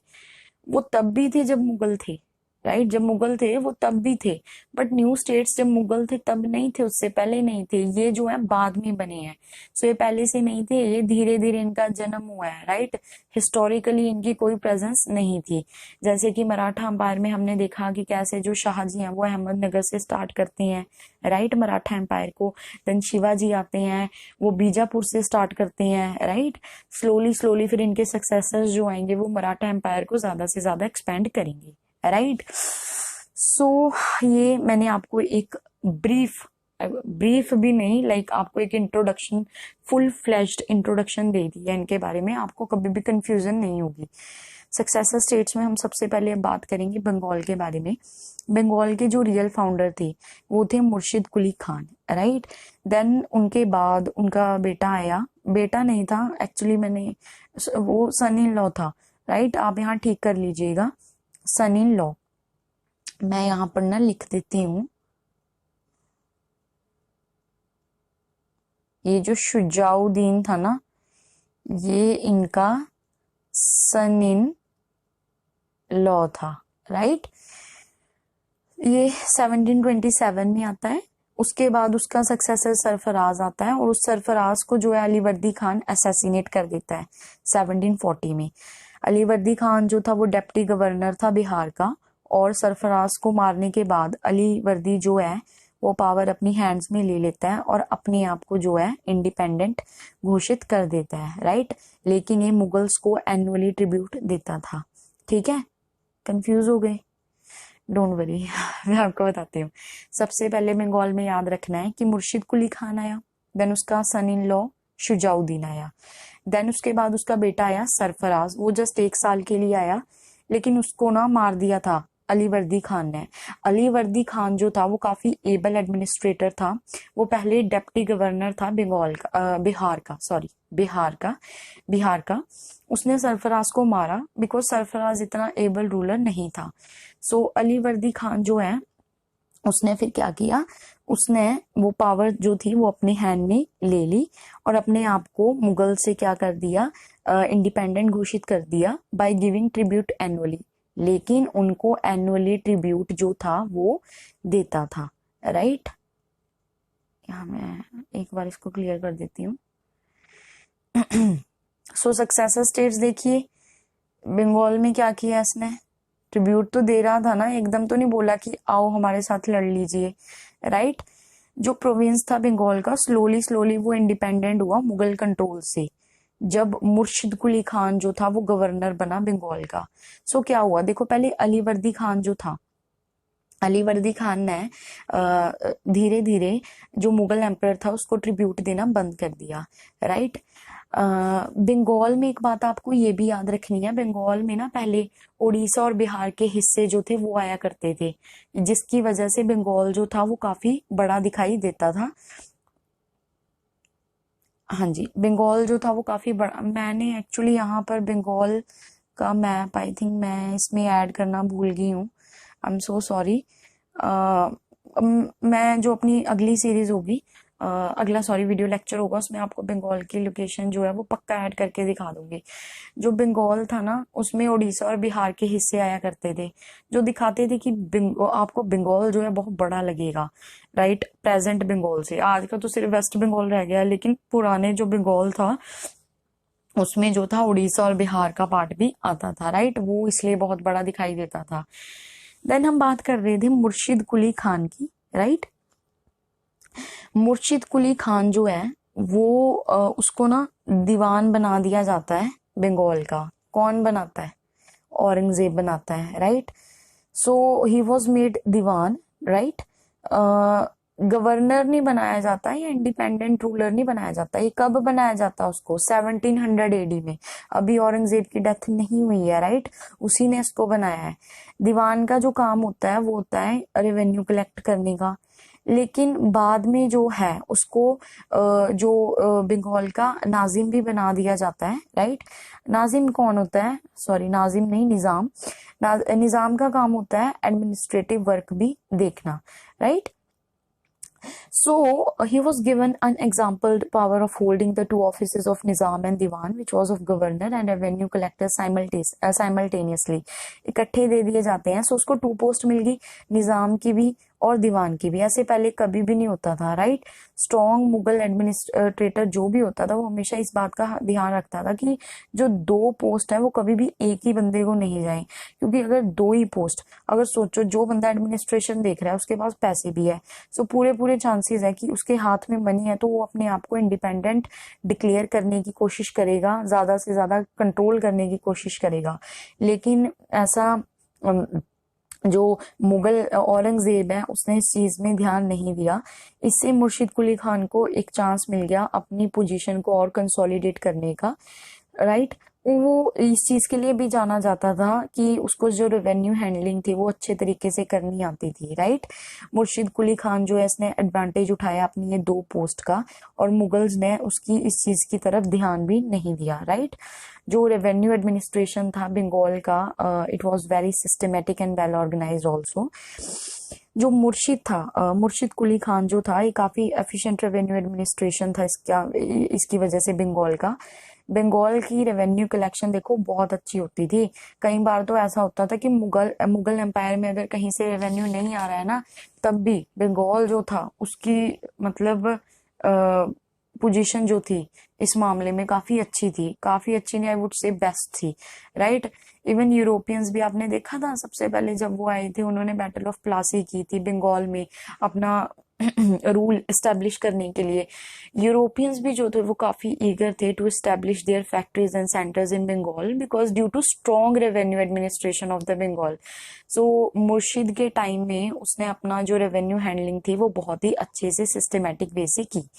वो तब भी थे जब मुगल थे, राइट। जब मुगल थे वो तब भी थे, बट न्यू स्टेट्स जब मुगल थे तब नहीं थे, उससे पहले नहीं थे। ये जो है बाद में बने हैं। सो ये पहले से नहीं थे, ये धीरे धीरे इनका जन्म हुआ है, राइट। हिस्टोरिकली इनकी कोई प्रेजेंस नहीं थी। जैसे कि मराठा अंपायर में हमने देखा कि कैसे जो शाहजी हैं वो अहमदनगर से स्टार्ट करते हैं, राइट, मराठा एम्पायर को। देन शिवाजी आते हैं, वो बीजापुर से स्टार्ट करते हैं, राइट। स्लोली स्लोली फिर इनके सक्सेसर्स जो आएंगे वो मराठा एम्पायर को ज्यादा से ज्यादा एक्सपेंड करेंगे, राइट। सो ये मैंने आपको एक ब्रीफ भी नहीं, लाइक आपको एक इंट्रोडक्शन, फुल फ्लैश्ड इंट्रोडक्शन दे दी है इनके बारे में, आपको कभी भी कंफ्यूजन नहीं होगी। सक्सेसर स्टेट्स में हम सबसे पहले बात करेंगे बंगाल के बारे में। बंगाल के जो रियल फाउंडर थे वो थे मुर्शिद कुली खान, राइट। देन उनके बाद उनका बेटा आया, बेटा नहीं था एक्चुअली, मैंने वो सन इन लॉ था, राइट। आप यहाँ ठीक कर लीजिएगा, सन इन लॉ। मैं यहाँ पर ना लिख देती हूँ, ये जो शुजाउद्दीन था ना, ये इनका सन इन लॉ था, राइट। ये 1727 में आता है। उसके बाद उसका सक्सेसर सरफराज आता है और उस सरफराज को जो है अलीवर्दी खान असैसिनेट कर देता है 1740 में। अलीवर्दी खान जो था वो डेप्टी गवर्नर था बिहार का, और सरफराज को मारने के बाद अलीवर्दी जो है वो पावर अपनी हैंड्स में ले लेता है और अपने आप को जो है इंडिपेंडेंट घोषित कर देता है, राइट। लेकिन ये मुगल्स को एनुअली ट्रिब्यूट देता था। ठीक है, कंफ्यूज हो गए? डोंट वरी मैं आपको बताती हूँ। सबसे पहले बंगाल में याद रखना है कि मुर्शिद कुली खान आया, देन उसका सन इन लॉ शुजाउद्दीन आया, देन उसके बाद उसका बेटा आया सरफराज। वो जस्ट 1 साल के लिए आया, लेकिन उसको ना मार दिया था अलीवर्दी खान ने। अलीवर्दी खान जो था वो काफी एबल एडमिनिस्ट्रेटर था। वो पहले डेप्टी गवर्नर था बंगाल का, बिहार का। उसने सरफराज को मारा बिकॉज सरफराज इतना एबल रूलर नहीं था। सो अलीवर्दी खान जो है उसने फिर क्या किया, उसने वो पावर जो थी वो अपने हैंड में ले ली और अपने आप को मुगल से क्या कर दिया, इंडिपेंडेंट घोषित कर दिया बाय गिविंग ट्रिब्यूट एनुअली। लेकिन उनको एनुअली ट्रिब्यूट जो था वो देता था, राइट। यहाँ मैं एक बार इसको क्लियर कर देती हूँ। सो सक्सेसर स्टेट्स देखिए, बंगाल में क्या किया इसने, ट्रिब्यूट तो दे रहा था ना, एकदम तो नहीं बोला कि आओ हमारे साथ लड़ लीजिए, राइट। जो प्रोविंस था बंगाल का स्लोली स्लोली वो इंडिपेंडेंट हुआ मुगल कंट्रोल से, जब मुर्शिद कुली खान जो था वो गवर्नर बना बंगाल का। सो क्या हुआ देखो, पहले अलीवर्दी खान जो था, अलीवर्दी खान ने धीरे धीरे जो मुगल एम्परर था उसको ट्रिब्यूट देना बंद कर दिया, राइट। बंगाल में एक बात आपको ये भी याद रखनी है, बंगाल में ना पहले उड़ीसा और बिहार के हिस्से जो थे वो आया करते थे, जिसकी वजह से बंगाल जो था वो काफी बड़ा दिखाई देता था। हाँ जी, बंगाल जो था वो काफी बड़ा, मैंने एक्चुअली यहाँ पर बंगाल का मैप आई थिंक मैं इसमें ऐड करना भूल गई हूँ, आई एम सो सॉरी। मैं जो अपनी अगली सीरीज होगी, अगला सॉरी वीडियो लेक्चर होगा, उसमें आपको बंगाल की लोकेशन जो है वो पक्का ऐड करके दिखा दूंगी। जो बंगाल था ना उसमें उड़ीसा और बिहार के हिस्से आया करते थे, जो दिखाते थे कि आपको बंगाल जो है बहुत बड़ा लगेगा, राइट। प्रेजेंट बंगाल से, आज का तो सिर्फ वेस्ट बंगाल रह गया, लेकिन पुराने जो बंगाल था उसमें जो था उड़ीसा और बिहार का पार्ट भी आता था, राइट। वो इसलिए बहुत बड़ा दिखाई देता था। देन हम बात कर रहे थे मुर्शिद कुली खान की, राइट। मुर्शिद कुली खान जो है वो उसको ना दीवान बना दिया जाता है बंगाल का। कौन बनाता है? औरंगजेब बनाता है, right. So he was made diwan, right. Governor नहीं बनाया जाता या इंडिपेंडेंट रूलर नहीं बनाया जाता। ये कब बनाया जाता है उसको? 1700 एडी में। अभी औरंगजेब की डेथ नहीं हुई है, राइट। उसी ने इसको बनाया है। दीवान का जो काम होता है वो होता है रेवेन्यू कलेक्ट करने का। लेकिन बाद में जो है उसको जो बंगाल का नाजिम भी बना दिया जाता है, राइट। नाजिम कौन होता है? सॉरी, नाजिम नहीं, निजाम। निजाम का काम होता है एडमिनिस्ट्रेटिव वर्क भी देखना, right. So he was given unexampled power of holding the two offices of Nizam and Diwan, which was of governor and revenue collector simultaneously. इकट्ठे दे दिए जाते हैं। सो उसको 2 पोस्ट मिल गई, निजाम की भी और दीवान की भी। ऐसे पहले कभी भी नहीं होता था, राइट। स्ट्रॉन्ग मुगल एडमिनिस्ट्रेटर जो भी होता था वो हमेशा इस बात का ध्यान रखता था कि जो 2 पोस्ट है वो कभी भी एक ही बंदे को नहीं जाए, क्योंकि अगर 2 ही पोस्ट, अगर सोचो जो बंदा एडमिनिस्ट्रेशन देख रहा है उसके पास पैसे भी है, सो पूरे पूरे चांसेस है कि उसके हाथ में मनी है, तो वो अपने आप को इंडिपेंडेंट डिक्लेयर करने की कोशिश करेगा, ज्यादा से ज्यादा कंट्रोल करने की कोशिश करेगा। लेकिन ऐसा जो मुगल औरंगजेब है उसने इस चीज में ध्यान नहीं दिया। इससे मुर्शिद कुली खान को एक चांस मिल गया अपनी पोजीशन को और कंसोलिडेट करने का, राइट। वो इस चीज के लिए भी जाना जाता था कि उसको जो रेवेन्यू हैंडलिंग थी वो अच्छे तरीके से करनी आती थी, राइट। मुर्शिद कुली खान जो है इसने एडवांटेज उठाया अपनी ये 2 पोस्ट का, और मुगल्स ने उसकी इस चीज की तरफ ध्यान भी नहीं दिया, राइट। जो रेवेन्यू एडमिनिस्ट्रेशन था बंगाल का, it was very systematic and well organized also. जो मुर्शिद था, मुर्शिद कुली खान जो था, ये काफी एफिशिएंट रेवेन्यू एडमिनिस्ट्रेशन था इसकी वजह से बंगाल का। बंगाल की रेवेन्यू कलेक्शन देखो बहुत अच्छी होती थी। कई बार तो ऐसा होता था कि मुगल एम्पायर में अगर कहीं से रेवेन्यू नहीं आ रहा है ना, तब भी बंगाल जो था उसकी मतलब पोजीशन जो थी इस मामले में काफी अच्छी थी, काफी अच्छी नहीं, आई वुड से बेस्ट थी, राइट। इवन यूरोपियंस भी आपने देखा था, सबसे पहले जब वो आए थे उन्होंने बैटल ऑफ प्लासी की थी बंगाल में अपना रूल एस्टेब्लिश करने के लिए। यूरोपियंस भी जो थे वो काफी ईगर थे to establish their factories and centres in Bengal because due to strong revenue administration of the Bengal. So Murshid के टाइम में उसने अपना जो रेवेन्यू हैंडलिंग थी वो बहुत ही अच्छे से सिस्टमेटिक वे से की,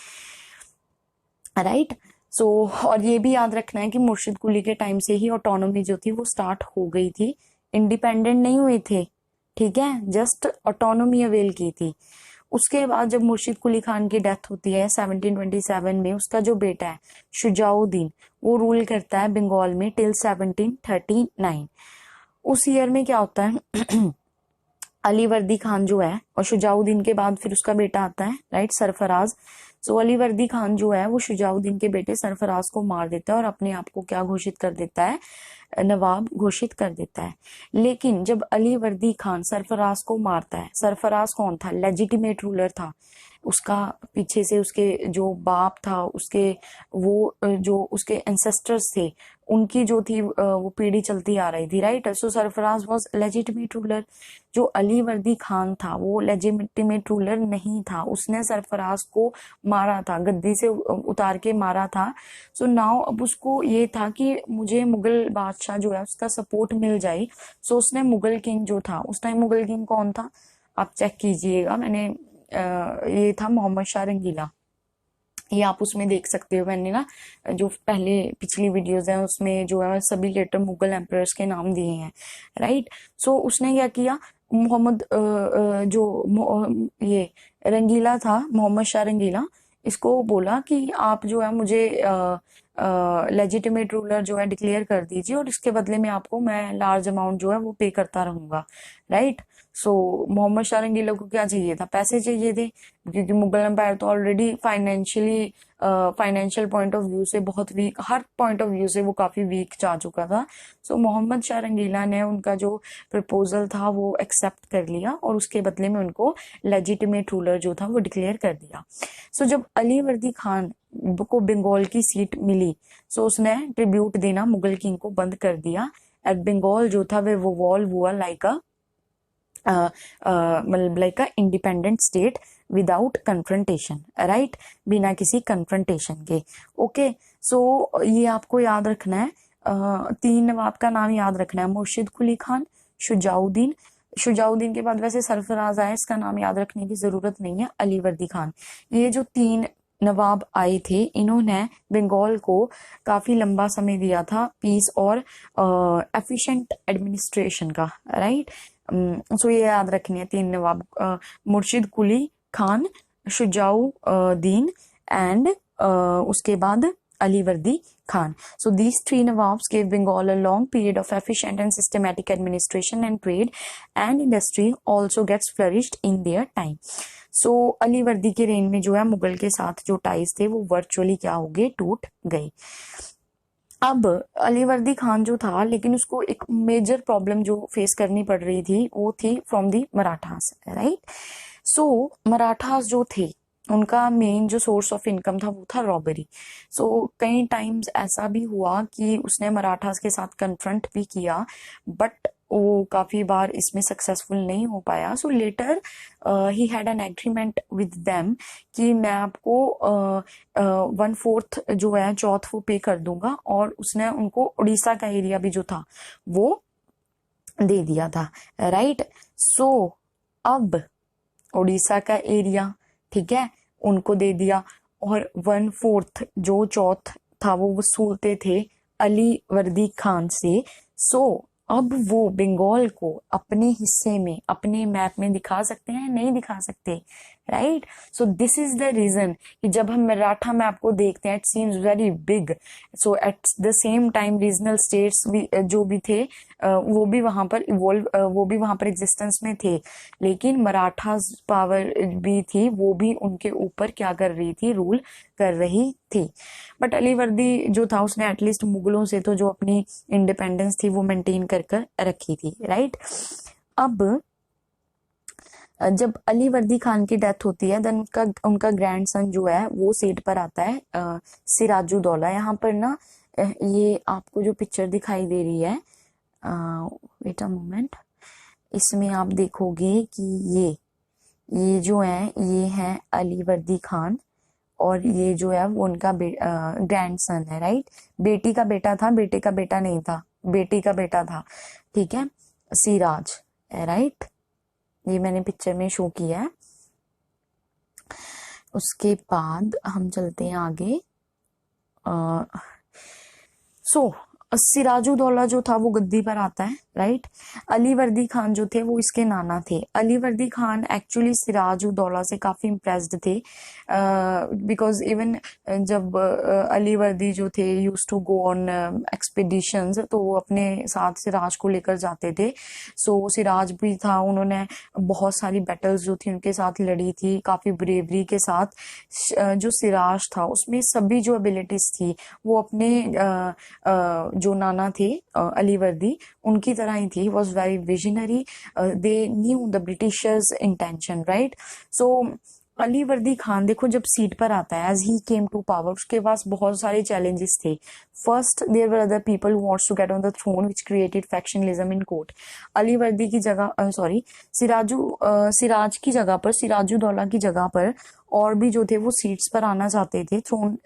राइट। सो और ये भी याद रखना है कि मुर्शिद कुली के टाइम से ही ऑटोनॉमी जो थी वो स्टार्ट हो गई थी, इंडिपेंडेंट नहीं हुए थे, ठीक है, जस्ट ऑटोनॉमी अवेल की थी। उसके बाद जब मुर्शिद कुली खान की डेथ होती है 1727 में, उसका जो बेटा है शुजाउद्दीन वो रूल करता है बंगाल में टिल 1739। उस ईयर में क्या होता है अलीवर्दी खान जो है, और शुजाउद्दीन के बाद फिर उसका बेटा आता है, राइट, सरफराज। सो अलीवर्दी खान जो है वो शुजाउद्दीन के बेटे सरफराज को मार देता है और अपने आप को क्या घोषित कर देता है, नवाब घोषित कर देता है। लेकिन जब अलीवर्दी खान सरफराज को मारता है, सरफराज कौन था, लेजिटिमेट रूलर था, उसका पीछे से उसके जो बाप था, उसके वो जो उसके एंसेस्टर्स थे उनकी जो थी वो पीढ़ी चलती आ रही थी, right. So Sarfaraz was legitimate ruler. जो अलीवर्दी खान था वो लेजिटिमेट रूलर नहीं था, उसने सरफराज को मारा था, गद्दी से उतार के मारा था। सो नाउ अब उसको ये था कि मुझे मुगल बादशाह जो है उसका सपोर्ट मिल जाए। सो उसने मुगल किंग जो था, उस टाइम मुगल किंग कौन था आप चेक कीजिएगा, मैंने ये था मोहम्मद शाह रंगीला। ये आप उसमें देख सकते हो, मैंने ना जो पहले पिछली वीडियोस हैं उसमें जो है सभी लेटर मुगल एम्परर्स के नाम दिए हैं, राइट। सो उसने क्या किया, मोहम्मद ये रंगीला था, मोहम्मद शाह रंगीला, इसको बोला कि आप जो है मुझे लेजिटिमेट रूलर जो है डिक्लेयर कर दीजिए और इसके बदले में आपको मैं लार्ज अमाउंट जो है वो पे करता रहूंगा, राइट। सो मोहम्मद शाह रंगीला को क्या चाहिए था, पैसे चाहिए थे, क्योंकि मुगल एम्पायर तो already financial point of view से बहुत वीक, हर पॉइंट ऑफ व्यू से वो काफी वीक जा चुका था। सो मोहम्मद शाह रंगीला ने उनका जो प्रपोजल था वो एक्सेप्ट कर लिया और उसके बदले में उनको लेजिटिमेट रूलर जो था वो डिक्लेयर कर दिया। सो जब अलीवर्दी खान को बंगाल की सीट मिली, सो उसने ट्रिब्यूट देना मुगल किंग को बंद कर दिया। एंड बंगाल जो था वो वॉल्व हुआ लाइक मतलब like a independent state without confrontation, right, बिना किसी कन्फ्रंटेशन के। ओके, सो ये आपको याद रखना है, तीन नवाब का नाम याद रखना है, मुर्शिद कुली खान, शुजाउद्दीन, शुजाउद्दीन के बाद वैसे सरफराज आया, इसका नाम याद रखने की जरूरत नहीं है, अलीवर्दी खान। ये जो तीन नवाब आए थे इन्होंने बंगाल को काफी लंबा समय दिया था पीस और एफिशिएंट एडमिनिस्ट्रेशन का, राइट। सो ये याद रखनी है, तीन नवाब, मुर्शिद कुली खान, शुजाउद्दीन एंड उसके बाद Alivardi Khan. So these three Nawabs gave Bengal a long period of efficient and systematic administration, and trade and industry also gets flourished in their time. So Alivardi के रेन में जो है मुगल के साथ जो टाइज थे वो वर्चुअली क्या हो गए, टूट गए। अब अलीवर्दी खान जो था, लेकिन उसको एक मेजर प्रॉब्लम जो फेस करनी पड़ रही थी वो थी फ्रॉम दी मराठास, राइट। सो मराठास जो थे उनका मेन जो सोर्स ऑफ इनकम था वो था रॉबरी। सो कई टाइम्स ऐसा भी हुआ कि उसने मराठास के साथ कन्फ्रंट भी किया, बट वो काफी बार इसमें सक्सेसफुल नहीं हो पाया। So later he had an agreement with them कि मैं आपको 1/4 जो है, चौथ वो पे कर दूंगा, और उसने उनको उड़ीसा का एरिया भी जो था वो दे दिया था, राइट। सो अब उड़ीसा का एरिया, ठीक है, उनको दे दिया, और 1/4 जो चौथ था वो वसूलते थे अलीवर्दी खान से। सो अब वो बंगाल को अपने हिस्से में, अपने मैप में दिखा सकते हैं, नहीं दिखा सकते, right. So this is the reason कि जब हम मराठा मैप को देखते हैं it seems very big. So at the same time regional states भी जो भी थे वो भी वहां पर इवॉल्व वो भी वहां पर एग्जिस्टेंस में थे, लेकिन मराठा पावर भी थी, वो भी उनके ऊपर क्या कर रही थी, रूल कर रही थी। बट अलीवर्दी जो था उसने एटलीस्ट मुगलों से तो जो अपनी इंडिपेंडेंस थी वो मेंटेन कर कर रखी थी, राइट। अब जब अली वर्दी खान की डेथ होती है देन उनका उनका ग्रैंडसन जो है वो सीट पर आता है, सिराजुद्दौला। यहाँ पर ना ये आपको जो पिक्चर दिखाई दे रही है, वेट अ मोमेंट, इसमें आप देखोगे कि ये जो है ये है अली वर्दी खान और ये जो है वो उनका ग्रैंडसन है, राइट। बेटी का बेटा था, बेटे का बेटा नहीं था, बेटी का बेटा था, ठीक है, सिराज, राइट। ये मैंने पिक्चर में शो किया है। उसके बाद हम चलते हैं आगे। सो सिराजुद्दौला जो था वो गद्दी पर आता है, राइट। अली वर्दी खान जो थे वो इसके नाना थे। अली वर्दी खान एक्चुअली सिराजुद्दौला से काफी इम्प्रेस्ड थे, बिकॉज इवन जब अली वर्दी जो थे used to go on expeditions तो वो अपने साथ सिराज को लेकर जाते थे। सो सिराज भी था, उन्होंने बहुत सारी बैटल्स जो थी उनके साथ लड़ी थी काफी ब्रेवरी के साथ। जो सिराज था उसमें सभी जो एबिलिटीज थी वो अपने जो नाना थे अली वर्दी उनकी तरह ही थी। Was very visionary, they knew the Britishers intention, right. So Ali Vardi Khan देखो जब सीट पर आता है as he came to power उसके पास बहुत सारे चैलेंजेस थे। First there were other people who wants to get on the throne which created factionalism in court. Ali Vardi की जगह सॉरी सिराज की जगह पर, सिराजुद्दौला की जगह पर और भी जो थे वो सीट्स पर आना चाहते थे, थ्रोन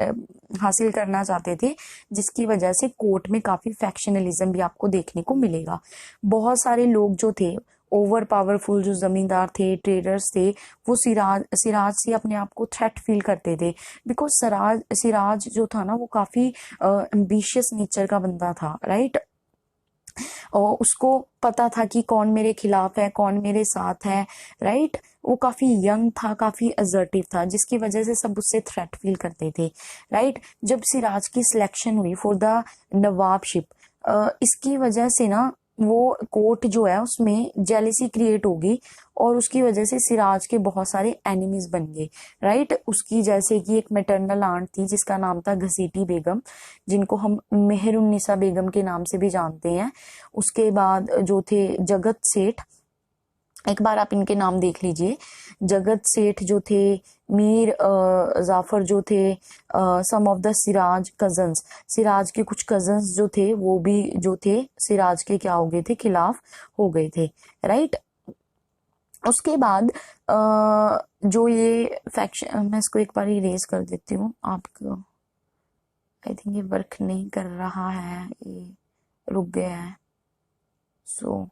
हासिल करना चाहते थे, जिसकी वजह से कोर्ट में काफी फैक्शनलिज्म भी आपको देखने को मिलेगा। बहुत सारे लोग जो थे ओवर पावरफुल, जो जमींदार थे, ट्रेडर्स थे, वो सिराज से अपने आप को थ्रेट फील करते थे। बिकॉज सिराज जो था ना वो काफी एम्बिशियस नेचर का बंदा था, राइट। और उसको पता था कि कौन मेरे खिलाफ है कौन मेरे साथ है, राइट। वो काफी यंग था, काफी असर्टिव था, जिसकी वजह से सब उससे थ्रेट फील करते थे, राइट। जब सिराज की सिलेक्शन हुई फॉर द नवाबशिप, इसकी वजह से ना वो कोर्ट जो है उसमें जेलेसी क्रिएट होगी और उसकी वजह से सिराज के बहुत सारे एनिमीज बन गए, राइट। उसकी जैसे कि एक मैटरनल आंट थी जिसका नाम था घसीटी बेगम, जिनको हम मेहरुन्निसा बेगम के नाम से भी जानते हैं। उसके बाद जो थे जगत सेठ, एक बार आप इनके नाम देख लीजिए। जगत सेठ जो थे, मीर जाफर जो थे, some of the Siraj cousins, Siraj के कुछ कजन्स जो थे वो भी जो थे सिराज के क्या हो गए थे, खिलाफ हो गए थे, राइट। उसके बाद जो ये फैक्शन, मैं इसको एक बार इरेज कर देती हूँ आपको, आई थिंक ये वर्क नहीं कर रहा है, ये रुक गया है। सो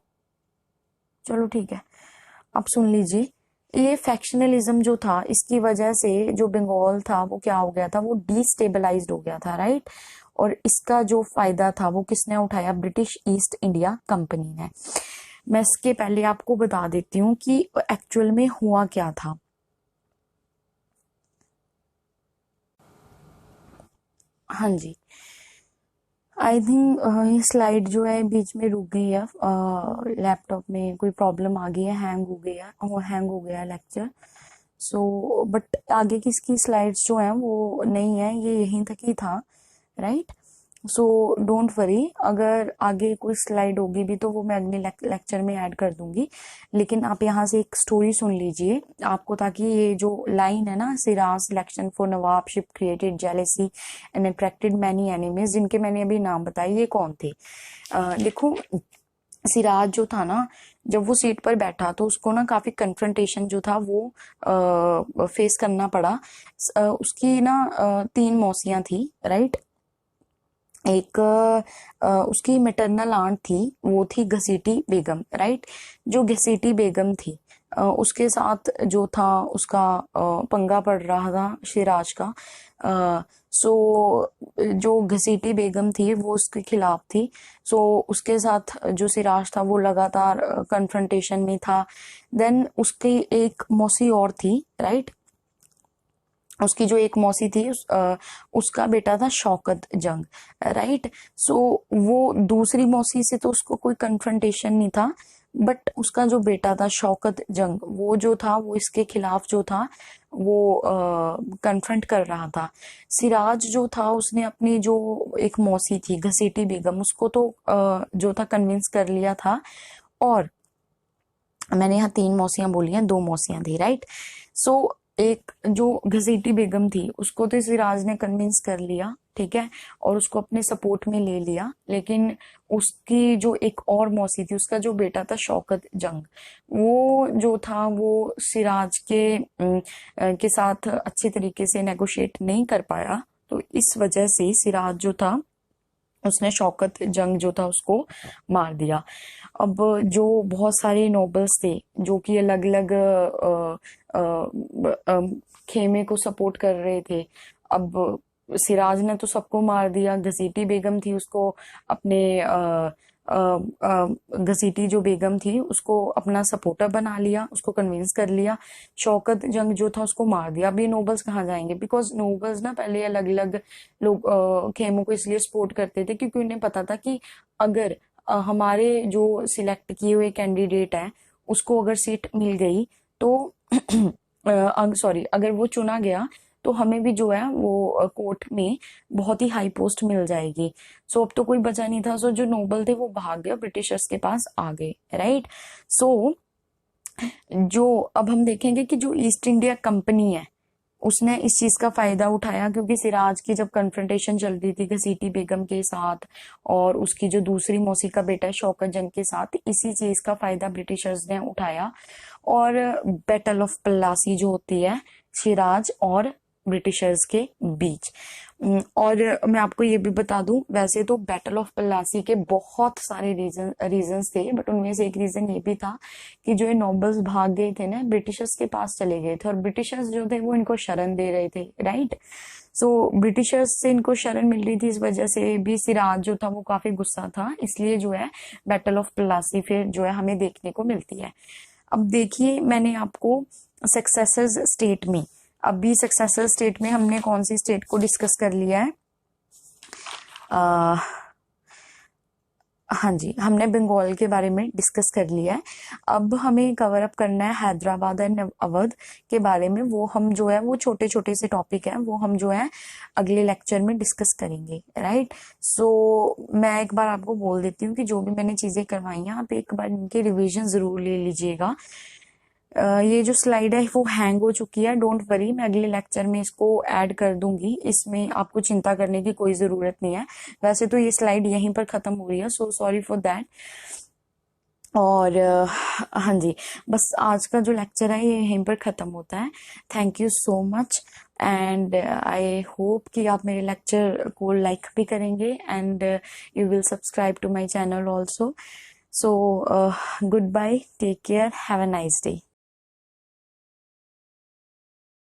चलो ठीक है, आप सुन लीजिए। ये फैक्शनलिज्म जो था इसकी वजह से जो बंगाल था वो क्या हो गया था, वो डिस्टेबलाइज्ड हो गया था, राइट। और इसका जो फायदा था वो किसने उठाया, ब्रिटिश ईस्ट इंडिया कंपनी ने। मैं इसके पहले आपको बता देती हूँ कि एक्चुअल में हुआ क्या था। हाँ जी, आई थिंक ये स्लाइड जो है बीच में रुक गई है, लैपटॉप में कोई प्रॉब्लम आ गई है, हैंग हो गया लेक्चर। सो बट आगे की इसकी स्लाइड्स जो हैं वो नहीं है, ये यहीं तक ही था, राइट। सो डोंट वरी, अगर आगे कोई स्लाइड होगी भी तो वो मैं अगले लेक्चर में ऐड कर दूंगी। लेकिन आप यहाँ से एक स्टोरी सुन लीजिए आपको, ताकि ये जो लाइन है ना, Siraj selection for nawabship created jealousy and attracted many enemies, जिनके मैंने अभी नाम बताए, ये कौन थे। देखो सिराज जो था ना, जब वो सीट पर बैठा तो उसको ना काफी कन्फ्रंटेशन जो था वो फेस करना पड़ा। उसकी ना 3 मौसियां थी, राइट। एक उसकी मैटरनल आंट थी, वो थी घसीटी बेगम, राइट। जो घसीटी बेगम थी उसके साथ जो था उसका पंगा पड़ रहा था सिराज का। सो जो घसीटी बेगम थी वो उसके खिलाफ थी। सो उसके साथ जो सिराज था वो लगातार कन्फ्रंटेशन में था। देन उसकी एक मौसी और थी, राइट। उसकी जो एक मौसी थी उसका बेटा था शौकत जंग, राइट। सो वो दूसरी मौसी से तो उसको कोई कन्फ्रंटेशन नहीं था, बट उसका जो बेटा था शौकत जंग, वो जो था वो इसके खिलाफ जो था वो कन्फ्रंट कर रहा था। सिराज जो था उसने अपनी जो एक मौसी थी घसीटी बेगम, उसको तो जो था कन्विंस कर लिया था। और मैंने यहाँ 3 मौसियां बोली हैं, 2 मौसियां थी, राइट। सो एक जो घसीटी बेगम थी उसको तो सिराज ने कन्विंस कर लिया, ठीक है, और उसको अपने सपोर्ट में ले लिया। लेकिन उसकी जो एक और मौसी थी, उसका जो बेटा था शौकत जंग, वो जो था वो सिराज के साथ अच्छे तरीके से नेगोशिएट नहीं कर पाया। तो इस वजह से सिराज जो था उसने शौकत जंग जो था उसको मार दिया। अब जो बहुत सारे नोबल्स थे जो कि अलग अलग खेमे को सपोर्ट कर रहे थे, अब सिराज ने तो सबको मार दिया। घसीटी बेगम थी उसको अपने घसीटी जो बेगम थी उसको अपना सपोर्टर बना लिया, उसको कन्विंस कर लिया। शौकत जंग जो था उसको मार दिया। अब ये नोबल्स कहाँ जाएंगे, बिकॉज नोबल्स ना पहले अलग अलग लोग खेमों को इसलिए सपोर्ट करते थे क्योंकि उन्हें पता था कि अगर हमारे जो सिलेक्ट किए हुए कैंडिडेट है उसको अगर सीट मिल गई तो सॉरी, अगर वो चुना गया तो हमें भी जो है वो कोर्ट में बहुत ही हाई पोस्ट मिल जाएगी। सो अब तो कोई बचा नहीं था। सो जो नोबल थे वो भाग गए, ब्रिटिशर्स के पास आ गए, राइट। सो जो अब हम देखेंगे कि जो ईस्ट इंडिया कंपनी है उसने इस चीज का फायदा उठाया, क्योंकि सिराज की जब कन्फ्रंटेशन चल रही थी घसीटी बेगम के साथ और उसकी जो दूसरी मौसी का बेटा है शौकत जंग के साथ, इसी चीज का फायदा ब्रिटिशर्स ने उठाया। और बैटल ऑफ प्लासी जो होती है सिराज और ब्रिटिशर्स के बीच। और मैं आपको ये भी बता दूं, वैसे तो बैटल ऑफ प्लासी के बहुत सारे रीजंस थे, बट उनमें से एक रीजन ये भी था कि जो ये नोबल्स भाग गए थे ना, ब्रिटिशर्स के पास चले गए थे, और ब्रिटिशर्स जो थे वो इनको शरण दे रहे थे, राइट। सो ब्रिटिशर्स से इनको शरण मिल रही थी, इस वजह से भी सिराज जो था वो काफी गुस्सा था, इसलिए जो है बैटल ऑफ प्लासी फिर जो है हमें देखने को मिलती है। अब देखिए मैंने आपको सक्सेसर्स स्टेट में, अभी सक्सेसर स्टेट में हमने कौन सी स्टेट को डिस्कस कर लिया है, हाँ जी, हमने बंगाल के बारे में डिस्कस कर लिया है। अब हमें कवर अप करना है हैदराबाद एंड अवध के बारे में। वो हम जो है वो छोटे छोटे से टॉपिक है, वो हम जो है अगले लेक्चर में डिस्कस करेंगे, राइट। सो मैं एक बार आपको बोल देती हूँ कि जो भी मैंने चीजें करवाई हैं आप एक बार इनके रिवीजन जरूर ले लीजिएगा। ये जो स्लाइड है वो हैंग हो चुकी है, डोंट वरी, मैं अगले लेक्चर में इसको ऐड कर दूंगी, इसमें आपको चिंता करने की कोई जरूरत नहीं है। वैसे तो ये स्लाइड यहीं पर खत्म हो रही है, सो सॉरी फॉर दैट। और हाँ जी, बस आज का जो लेक्चर है ये यहीं पर खत्म होता है। Thank you so much, and I hope कि आप मेरे लेक्चर को लाइक भी करेंगे and you will subscribe to my channel also. So good bye, take care, have a nice day.